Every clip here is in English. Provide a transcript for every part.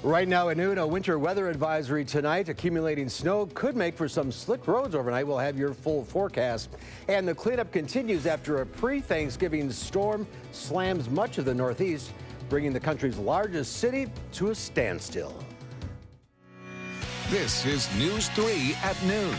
Right now at noon, a winter weather advisory tonight. Accumulating snow could make for some slick roads overnight. We'll have your full forecast. And the cleanup continues after a pre-Thanksgiving storm slams much of the Northeast, bringing the country's largest city to a standstill. This is News 3 at noon.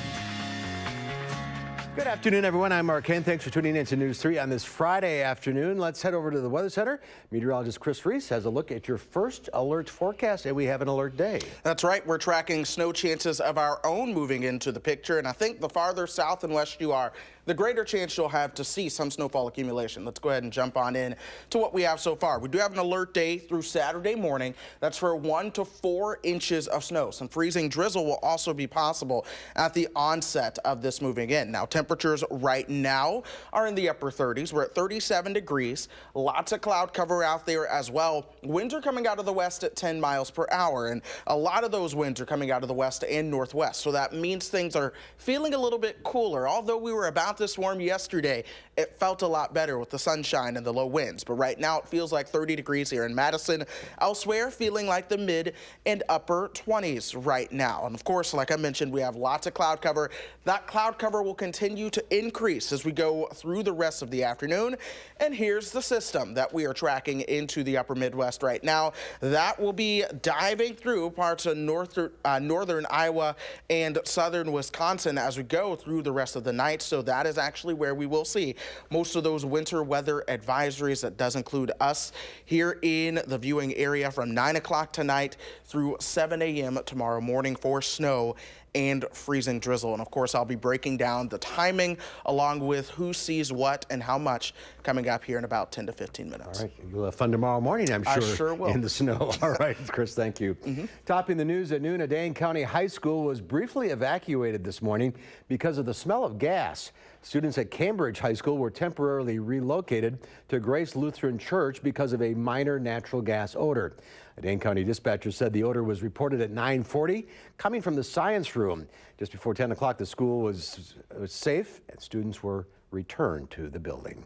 Good afternoon, everyone. I'm Mark Kane. Thanks for tuning in to News 3 on this Friday afternoon. Let's head over to the Weather Center. Meteorologist Chris Reese has a look at your first alert forecast, and we have an alert day. That's right. We're tracking snow chances of our own moving into the picture, and I think the farther south and west you are, the greater chance you'll have to see some snowfall accumulation. Let's go ahead and jump on in to what we have so far. We do have an alert day through Saturday morning. That's for 1 to 4 inches of snow. Some freezing drizzle will also be possible at the onset of this moving in. Now, temperatures right now are in the upper 30s. We're at 37 degrees. Lots of cloud cover out there as well. Winds are coming out of the west at 10 miles per hour, and a lot of those winds are coming out of the west and northwest. So that means things are feeling a little bit cooler. Although we were about this warm yesterday, it felt a lot better with the sunshine and the low winds. But right now it feels like 30 degrees here in Madison. Elsewhere, feeling like the mid and upper 20s right now. And of course, like I mentioned, we have lots of cloud cover. That cloud cover will continue to increase as we go through the rest of the afternoon. And here's the system that we are tracking into the upper Midwest right now. That will be diving through parts of northern Iowa and southern Wisconsin as we go through the rest of the night. So that is actually where we will see most of those winter weather advisories. That does include us here in the viewing area from 9 o'clock tonight through 7 a.m. tomorrow morning for snow and freezing drizzle. And of course, I'll be breaking down the timing along with who sees what and how much coming up here in about 10 to 15 minutes. All right. You'll have fun tomorrow morning, I'm sure. I sure will. In the snow. All right, Chris, thank you. Topping the news at noon, a Dane County high school was briefly evacuated this morning because of the smell of gas. Students at Cambridge High School were temporarily relocated to Grace Lutheran Church because of a minor natural gas odor. A Dane County dispatcher said the odor was reported at 9:40, coming from the science room. Just before 10 o'clock, the school was safe and students were returned to the building.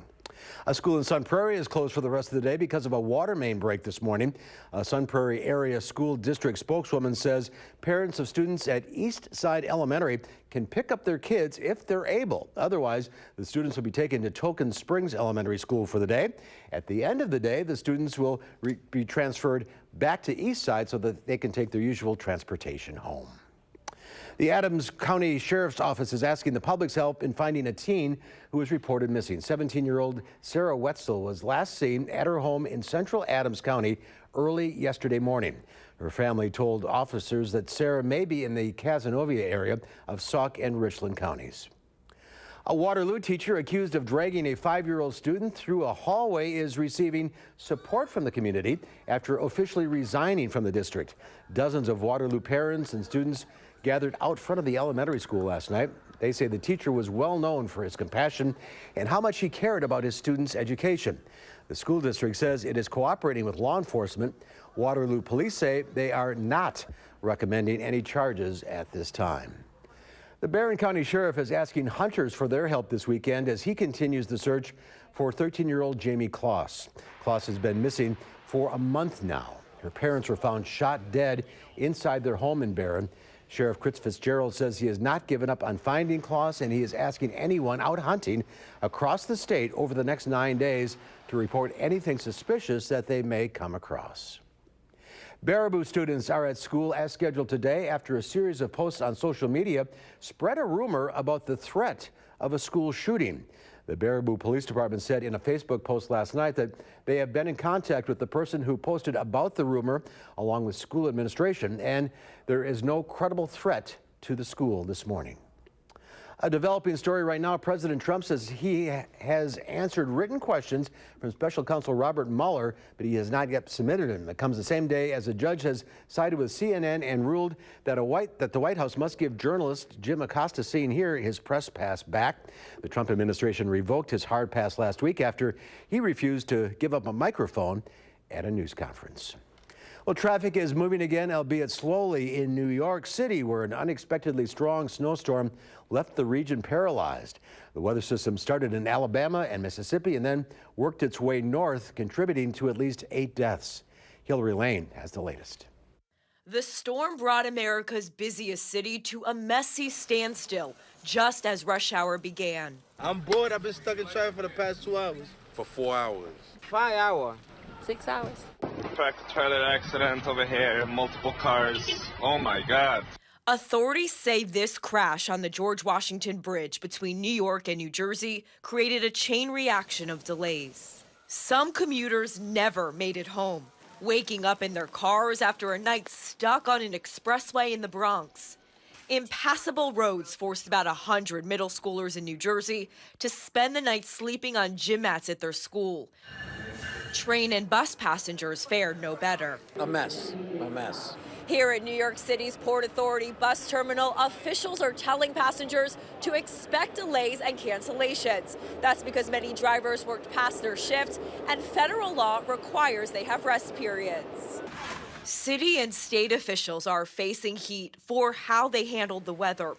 A school in Sun Prairie is closed for the rest of the day because of a water main break this morning. A Sun Prairie area school district spokeswoman says parents of students at East Side Elementary can pick up their kids if they're able. Otherwise, the students will be taken to Token Springs Elementary School for the day. At the end of the day, the students will be transferred back to East Side so that they can take their usual transportation home. The Adams County Sheriff's Office is asking the public's help in finding a teen who was reported missing. 17-year-old Sarah Wetzel was last seen at her home in central Adams County early yesterday morning. Her family told officers that Sarah may be in the Cazenovia area of Sauk and Richland counties. A Waterloo teacher accused of dragging a 5-year-old student through a hallway is receiving support from the community after officially resigning from the district. Dozens of Waterloo parents and students gathered out front of the elementary school last night. They say the teacher was well known for his compassion and how much he cared about his students' education. The school district says it is cooperating with law enforcement. Waterloo police say they are not recommending any charges at this time. The Barron County Sheriff is asking hunters for their help this weekend as he continues the search for 13-year-old Jamie Kloss. Kloss has been missing for a month now. Her parents were found shot dead inside their home in Barron. Sheriff Chris Fitzgerald says he has not given up on finding Kloss, and he is asking anyone out hunting across the state over the next 9 days to report anything suspicious that they may come across. Baraboo students are at school as scheduled today after a series of posts on social media spread a rumor about the threat of a school shooting. The Baraboo Police Department said in a Facebook post last night that they have been in contact with the person who posted about the rumor along with school administration, and there is no credible threat to the school this morning. A developing story right now. President Trump says he has answered written questions from special counsel Robert Mueller, but he has not yet submitted them. It comes the same day as a judge has sided with CNN and ruled that the White House must give journalist Jim Acosta, seen here, his press pass back. The Trump administration revoked his hard pass last week after he refused to give up a microphone at a news conference. Well, traffic is moving again, albeit slowly, in New York City, where an unexpectedly strong snowstorm left the region paralyzed. The weather system started in Alabama and Mississippi and then worked its way north, contributing to at least 8 deaths. Hillary Lane has the latest. The storm brought America's busiest city to a messy standstill just as rush hour began. I'm bored. I've been stuck in traffic for the past 2 hours. For 4 hours. 5 hours. 6 hours. Tractor-trailer accident over here, multiple cars. Oh my God. Authorities say this crash on the George Washington Bridge between New York and New Jersey created a chain reaction of delays. Some commuters never made it home, waking up in their cars after a night stuck on an expressway in the Bronx. Impassable roads forced about 100 middle schoolers in New Jersey to spend the night sleeping on gym mats at their school. Train and bus passengers fared no better. A mess. Here at New York City's Port Authority bus terminal, officials are telling passengers to expect delays and cancellations. That's because many drivers worked past their shifts, and federal law requires they have rest periods. City and state officials are facing heat for how they handled the weather.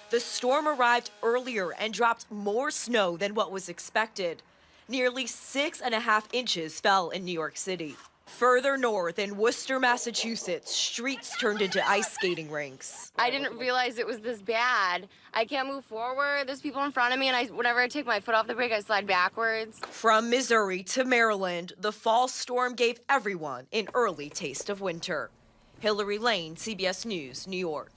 The storm arrived earlier and dropped more snow than what was expected. Nearly 6.5 inches fell in New York City. Further north in Worcester, Massachusetts, streets turned into ice skating rinks. I didn't realize it was this bad. I can't move forward. There's people in front of me, and whenever I take my foot off the brake, I slide backwards. From Missouri to Maryland, the fall storm gave everyone an early taste of winter. Hillary Lane, CBS News, New York.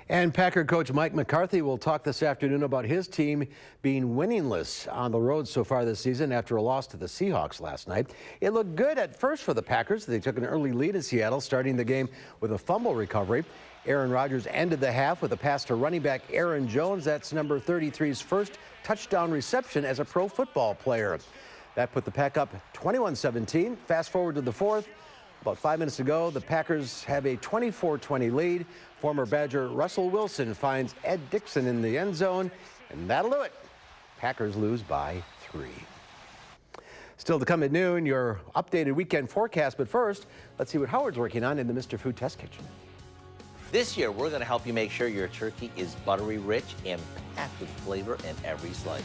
And Packer coach Mike McCarthy will talk this afternoon about his team being winningless on the road so far this season after a loss to the Seahawks last night. It looked good at first for the Packers. They took an early lead in Seattle, starting the game with a fumble recovery. Aaron Rodgers ended the half with a pass to running back Aaron Jones. That's number 33's first touchdown reception as a pro football player. That put the Pack up 21-17. Fast forward to the fourth. About 5 minutes ago, the Packers have a 24-20 lead. Former Badger Russell Wilson finds Ed Dixon in the end zone, and that'll do it. Packers lose by 3. Still to come at noon, your updated weekend forecast. But first, let's see what Howard's working on in the Mr. Food Test Kitchen. This year, we're going to help you make sure your turkey is buttery rich and packed with flavor in every slice.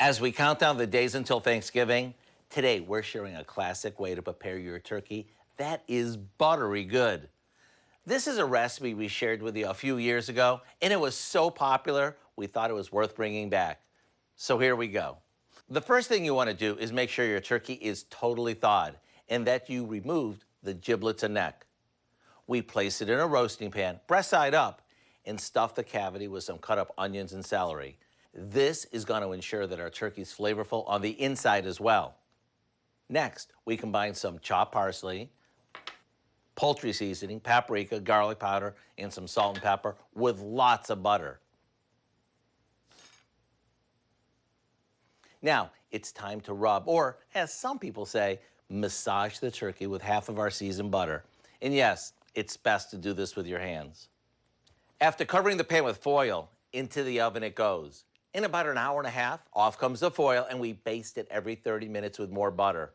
As we count down the days until Thanksgiving, today we're sharing a classic way to prepare your turkey that is buttery good. This is a recipe we shared with you a few years ago, and it was so popular, we thought it was worth bringing back. So here we go. The first thing you want to do is make sure your turkey is totally thawed and that you removed the giblets and neck. We place it in a roasting pan, breast side up, and stuff the cavity with some cut up onions and celery. This is going to ensure that our turkey's flavorful on the inside as well. Next, we combine some chopped parsley, poultry seasoning, paprika, garlic powder, and some salt and pepper with lots of butter. Now, it's time to rub, or as some people say, massage the turkey with half of our seasoned butter. And yes, it's best to do this with your hands. After covering the pan with foil, into the oven it goes. In about an hour and a half, off comes the foil, and we baste it every 30 minutes with more butter.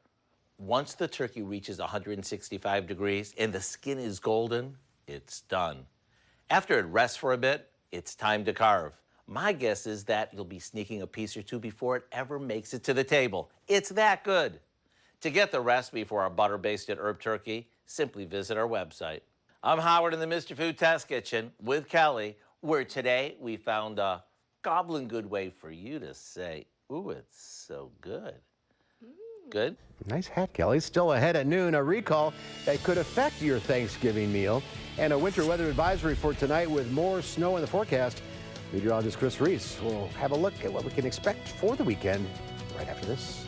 Once the turkey reaches 165 degrees and the skin is golden, it's done. After it rests for a bit, it's time to carve. My guess is that you'll be sneaking a piece or two before it ever makes it to the table. It's that good. To get the recipe for our butter-basted herb turkey, simply visit our website. I'm Howard in the Mr. Food Test Kitchen with Kelly, where today we found a gobbling good way for you to say, ooh, it's so good. Good? Nice hat, Kelly. Still ahead at noon, a recall that could affect your Thanksgiving meal, and a winter weather advisory for tonight with more snow in the forecast. Meteorologist Chris Reese will have a look at what we can expect for the weekend right after this.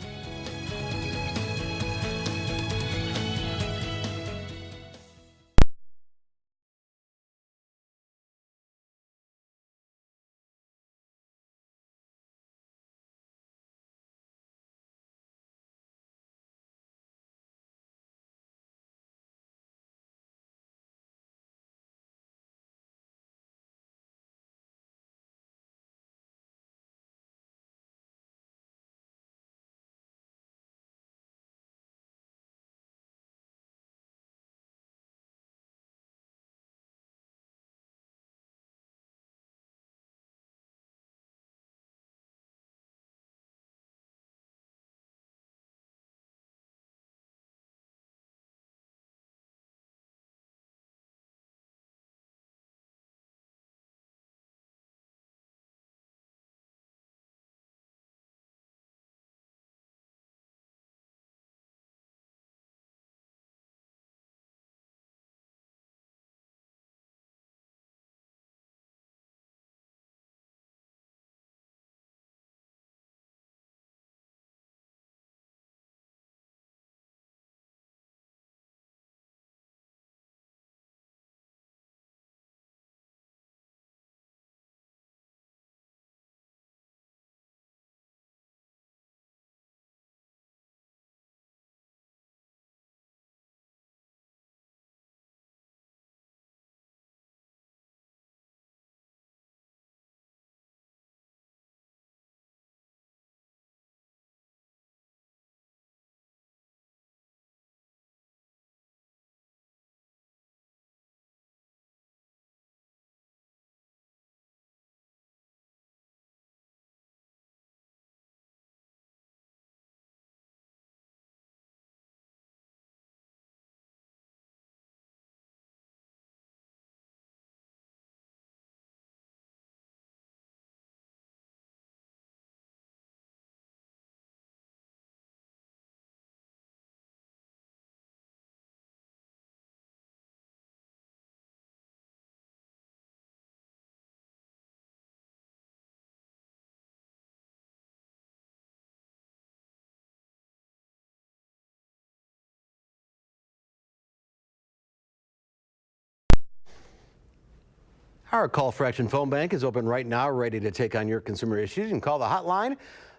Our call for action phone bank is open right now, ready to take on your consumer issues. You can call the hotline.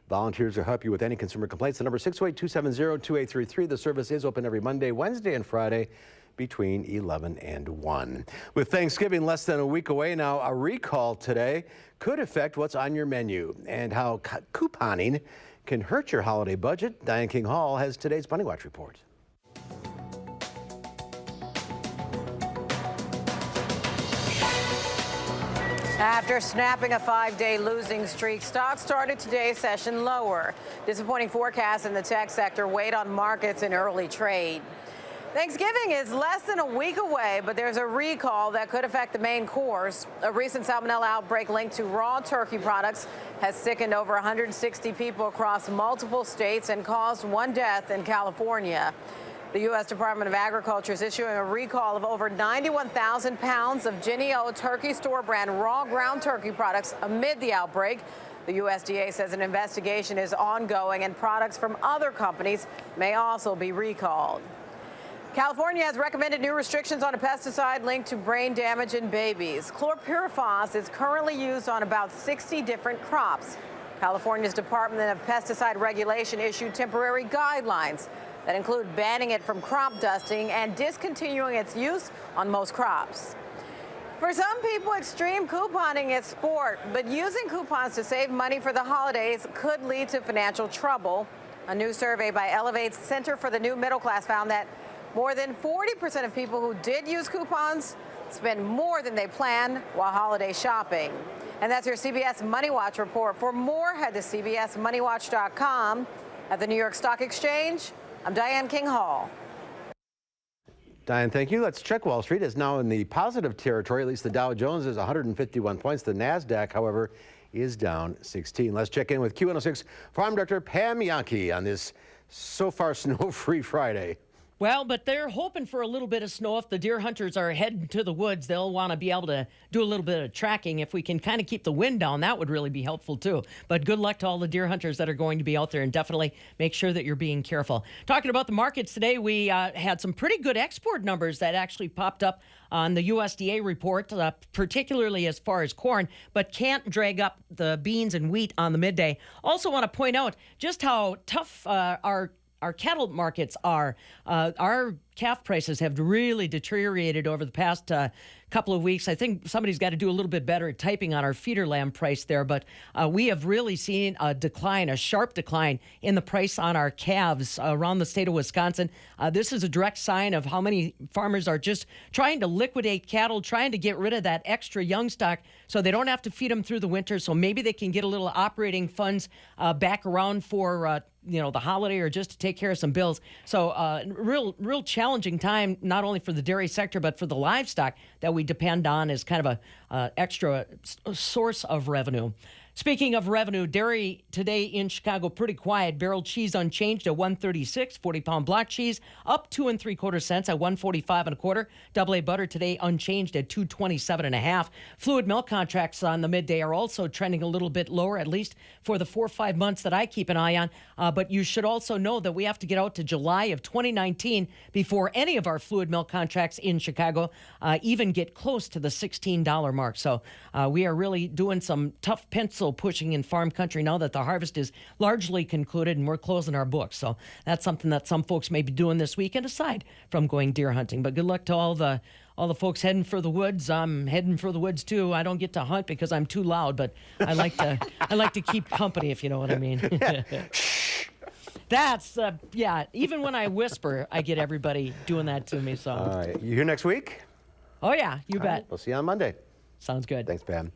Volunteers will help you with any consumer complaints. The number is 608-270-2833. The service is open every Monday, Wednesday, and Friday between 11 and 1. With Thanksgiving less than a week away now, a recall today could affect what's on your menu and how couponing can hurt your holiday budget. Diane King Hall has today's Money Watch report. After snapping a 5-day losing streak, stocks started today's session lower. Disappointing forecasts in the tech sector weighed on markets in early trade. Thanksgiving is less than a week away, but there's a recall that could affect the main course. A recent salmonella outbreak linked to raw turkey products has sickened over 160 people across multiple states and caused one death in California. The U.S. Department of Agriculture is issuing a recall of over 91,000 pounds of Jennie-O turkey store brand raw ground turkey products amid the outbreak. The USDA says an investigation is ongoing and products from other companies may also be recalled. California has recommended new restrictions on a pesticide linked to brain damage in babies. Chlorpyrifos is currently used on about 60 different crops. California's Department of Pesticide Regulation issued temporary guidelines that include banning it from crop dusting and discontinuing its use on most crops. For some people, extreme couponing is sport, but using coupons to save money for the holidays could lead to financial trouble. A new survey by Elevate's Center for the New Middle Class found that more than 40% of people who did use coupons spend more than they planned while holiday shopping. And that's your CBS Money Watch report. For more, head to cbsmoneywatch.com. At the New York Stock Exchange, I'm Diane King Hall. Diane, thank you. Let's check Wall Street. Is now in the positive territory. At least the Dow Jones is 151 points. The NASDAQ, however, is down 16. Let's check in with Q106 Farm Director Pam Yankee on this so far snow-free Friday. Well, but they're hoping for a little bit of snow. If the deer hunters are heading to the woods, they'll want to be able to do a little bit of tracking. If we can kind of keep the wind down, that would really be helpful too. But good luck to all the deer hunters that are going to be out there, and definitely make sure that you're being careful. Talking about the markets today, we had some pretty good export numbers that actually popped up on the USDA report, particularly as far as corn, but can't drag up the beans and wheat on the midday. Also want to point out just how tough our cattle markets are. Our calf prices have really deteriorated over the past couple of weeks. I think somebody's got to do a little bit better at typing on our feeder lamb price there, but we have really seen a decline, a sharp decline in the price on our calves around the state of Wisconsin. This is a direct sign of how many farmers are just trying to liquidate cattle, trying to get rid of that extra young stock so they don't have to feed them through the winter, so maybe they can get a little operating funds back around for the holiday or just to take care of some bills. So real challenging time, not only for the dairy sector, but for the livestock that we depend on as kind of a extra source of revenue. Speaking of revenue, dairy today in Chicago pretty quiet. Barrel cheese unchanged at $1.36. 40-pound block cheese up 2 3/4 cents at $1.45 1/4. AA butter today unchanged at $2.27 1/2. Fluid milk contracts on the midday are also trending a little bit lower, at least for the 4 or 5 months that I keep an eye on. But you should also know that we have to get out to July of 2019 before any of our fluid milk contracts in Chicago even get close to the $16 mark. So we are really doing some tough pencil pushing in farm country now that the harvest is largely concluded and we're closing our books. So that's something that some folks may be doing this weekend aside from going deer hunting. But good luck to all the folks heading for the woods. I'm heading for the woods too. I don't get to hunt because I'm too loud, but I like to keep company, if you know what I mean. That's even when I whisper, I get everybody doing that to me. So all right, you here next week? Oh yeah, you bet. Right, we'll see you on Monday. Sounds good. Thanks, Pam.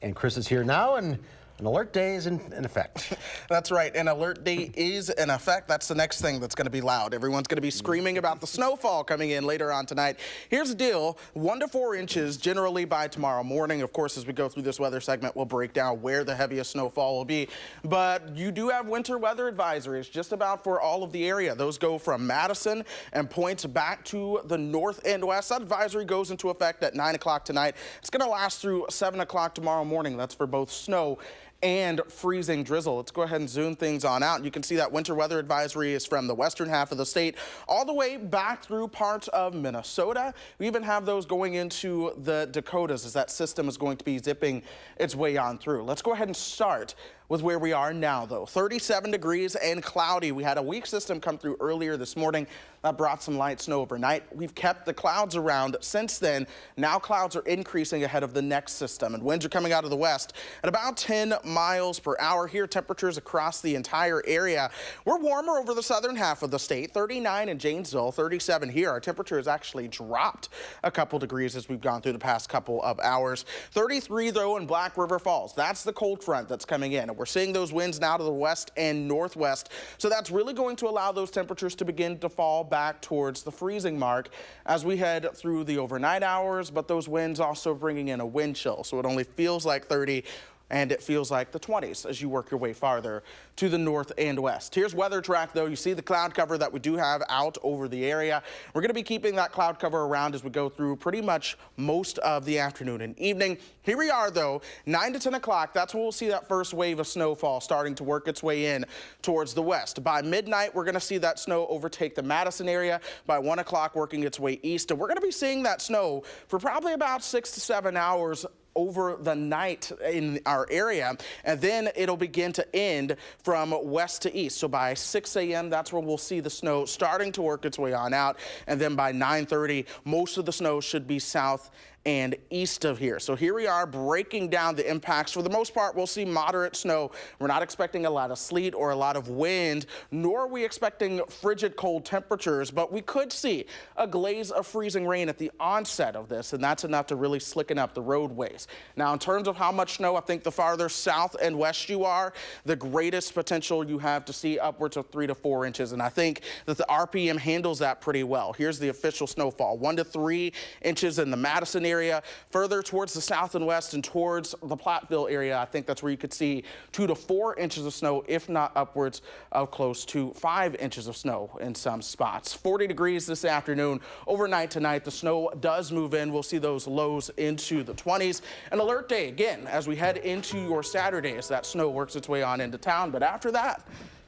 And Chris is here now, and an alert day is in effect. That's right. An alert day is in effect. That's the next thing that's going to be loud. Everyone's going to be screaming about the snowfall coming in later on tonight. Here's the deal. 1 to 4 inches generally by tomorrow morning. Of course, as we go through this weather segment, we'll break down where the heaviest snowfall will be. But you do have winter weather advisories just about for all of the area. Those go from Madison and points back to the north and west. That advisory goes into effect at 9 o'clock tonight. It's going to last through 7 o'clock tomorrow morning. That's for both snow and freezing drizzle. Let's go ahead and zoom things on out. You can see that winter weather advisory is from the western half of the state all the way back through parts of Minnesota. We even have those going into the Dakotas as that system is going to be zipping its way on through. Let's go ahead and start with where we are now, though. 37 degrees and cloudy. We had a weak system come through earlier this morning that brought some light snow overnight. We've kept the clouds around since then. Now clouds are increasing ahead of the next system, and winds are coming out of the west at about 10 miles per hour. Here, temperatures across the entire area. We're warmer over the southern half of the state. 39 in Janesville, 37 here. Our temperature has actually dropped a couple degrees as we've gone through the past couple of hours. 33, though, in Black River Falls. That's the cold front that's coming in. We're seeing those winds now to the west and northwest, so that's really going to allow those temperatures to begin to fall back towards the freezing mark as we head through the overnight hours, but those winds also bringing in a wind chill, so it only feels like 30 and it feels like the 20s as you work your way farther to the north and west. Here's weather track, though. You see the cloud cover that we do have out over the area. We're going to be keeping that cloud cover around as we go through pretty much most of the afternoon and evening. Here we are, though, 9 to 10 o'clock. That's when we'll see that first wave of snowfall starting to work its way in towards the west. By midnight, we're going to see that snow overtake the Madison area. By 1 o'clock, working its way east. And we're going to be seeing that snow for probably about 6 to 7 hours over the night in our area, and then it'll begin to end from west to east. So by 6 a.m., that's where we'll see the snow starting to work its way on out, and then by 9:30, most of the snow should be south and east of here. So here we are breaking down the impacts. For the most part, we'll see moderate snow. We're not expecting a lot of sleet or a lot of wind, nor are we expecting frigid cold temperatures, but we could see a glaze of freezing rain at the onset of this, and that's enough to really slicken up the roadways. Now, in terms of how much snow, I think the farther south and west you are, the greatest potential you have to see upwards of 3 to 4 inches, and I think that the RPM handles that pretty well. Here's the official snowfall, 1 to 3 inches in the Madison area. Further towards the south and west and towards the Platteville area, I think that's where you could see 2 to 4 inches of snow, if not upwards of close to 5 inches of snow in some spots. 40 degrees this afternoon. Overnight tonight, the snow does move in. We'll see those lows into the 20s. An alert day again as we head into your Saturday as that snow works its way on into town. But after that,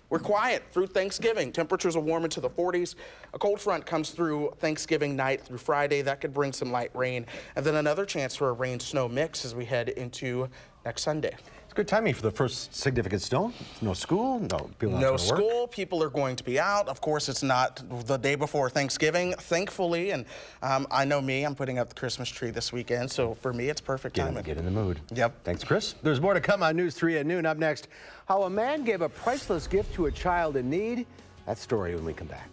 we're quiet through Thanksgiving. Temperatures will warm into the 40s. A cold front comes through Thanksgiving night through Friday. That could bring some light rain. And then another chance for a rain-snow mix as we head into next Sunday. It's good timing for the first significant snow. No school, no people not no going to work. school. People are going to be out. Of course, it's not the day before Thanksgiving, thankfully. And I know me, I'm putting up the Christmas tree this weekend. So for me, it's perfect timing. Get in the mood. Yep. Thanks, Chris. There's more to come on News 3 at noon. Up next, how a man gave a priceless gift to a child in need. That story when we come back.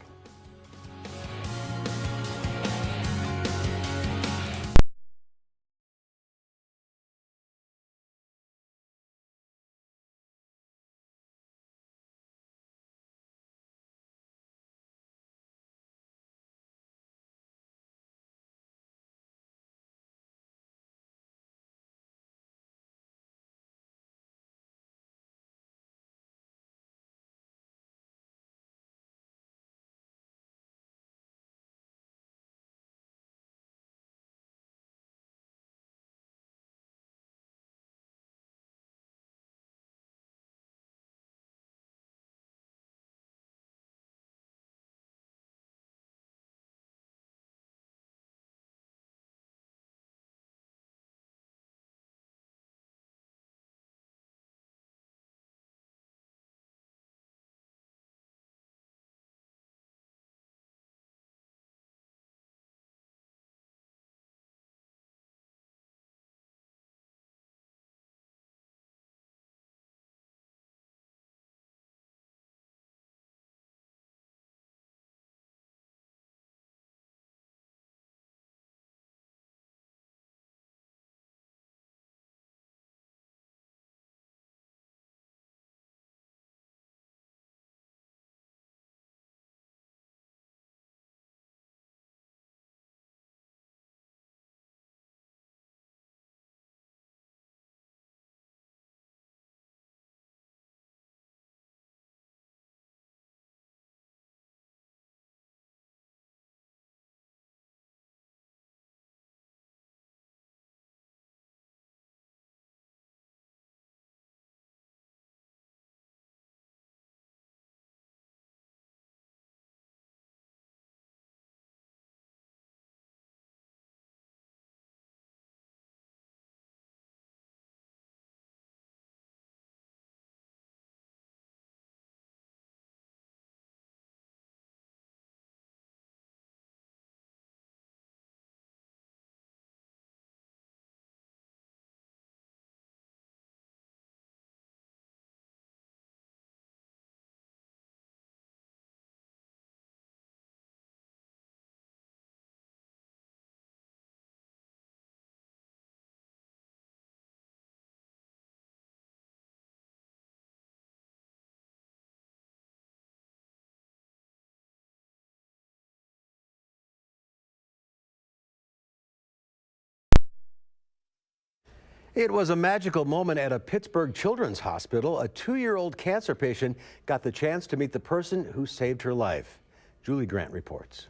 It was a magical moment at a Pittsburgh Children's Hospital. A 2-year-old cancer patient got the chance to meet the person who saved her life. Julie Grant reports.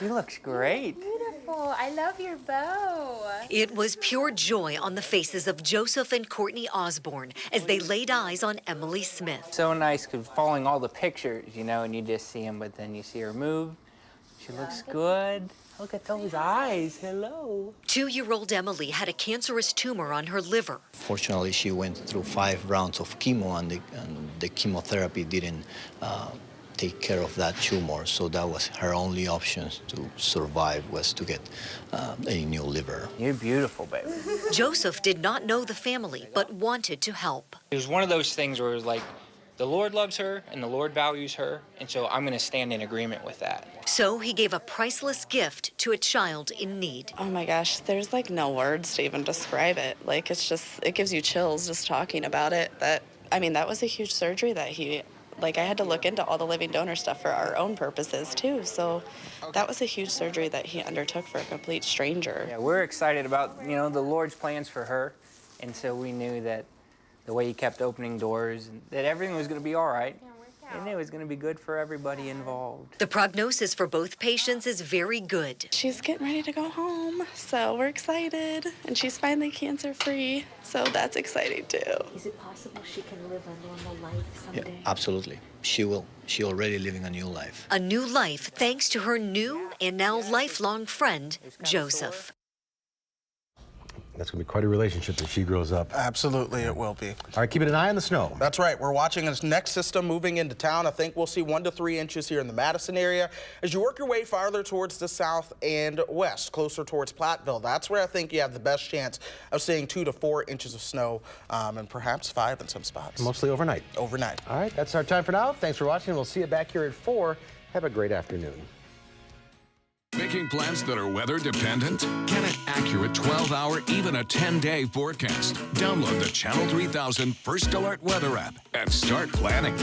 He looks great. Beautiful. I love your bow. It was pure joy on the faces of Joseph and Courtney Osborne as they laid eyes on Emily Smith. So nice because following all the pictures, you know, and you just see him, but then you see her move. She looks good. Look at those eyes. Hello. 2-year-old Emily had a cancerous tumor on her liver. Fortunately, she went through 5 rounds of chemo, and the chemotherapy didn't take care of that tumor, so that was her only option to survive, was to get a new liver. You're beautiful, baby. Joseph did not know the family, but wanted to help. It was one of those things where it was like, the Lord loves her and the Lord values her, and so I'm going to stand in agreement with that. So he gave a priceless gift to a child in need. Oh my gosh, there's like no words to even describe it. Like, it's just, it gives you chills just talking about it. That was a huge surgery that I had to look into all the living donor stuff for our own purposes too. So that was a huge surgery that he undertook for a complete stranger. Yeah, we're excited about, you know, the Lord's plans for her, and so we knew that the way he kept opening doors, and that everything was going to be all right, and it was going to be good for everybody involved. The prognosis for both patients is very good. She's getting ready to go home, so we're excited, and she's finally cancer-free, so that's exciting too. Is it possible she can live a normal life someday? Yeah, absolutely. She will. She's already living a new life. A new life thanks to her new and now lifelong friend, Joseph. That's going to be quite a relationship as she grows up. Absolutely, it will be. All right, keeping an eye on the snow. That's right. We're watching this next system moving into town. I think we'll see 1 to 3 inches here in the Madison area. As you work your way farther towards the south and west, closer towards Platteville, that's where I think you have the best chance of seeing 2 to 4 inches of snow, and perhaps 5 in some spots. Mostly overnight. Overnight. All right, that's our time for now. Thanks for watching. We'll see you back here at 4. Have a great afternoon. Making plans that are weather dependent? Get an accurate 12-hour, even a 10-day forecast. Download the Channel 3000 First Alert Weather app and start planning.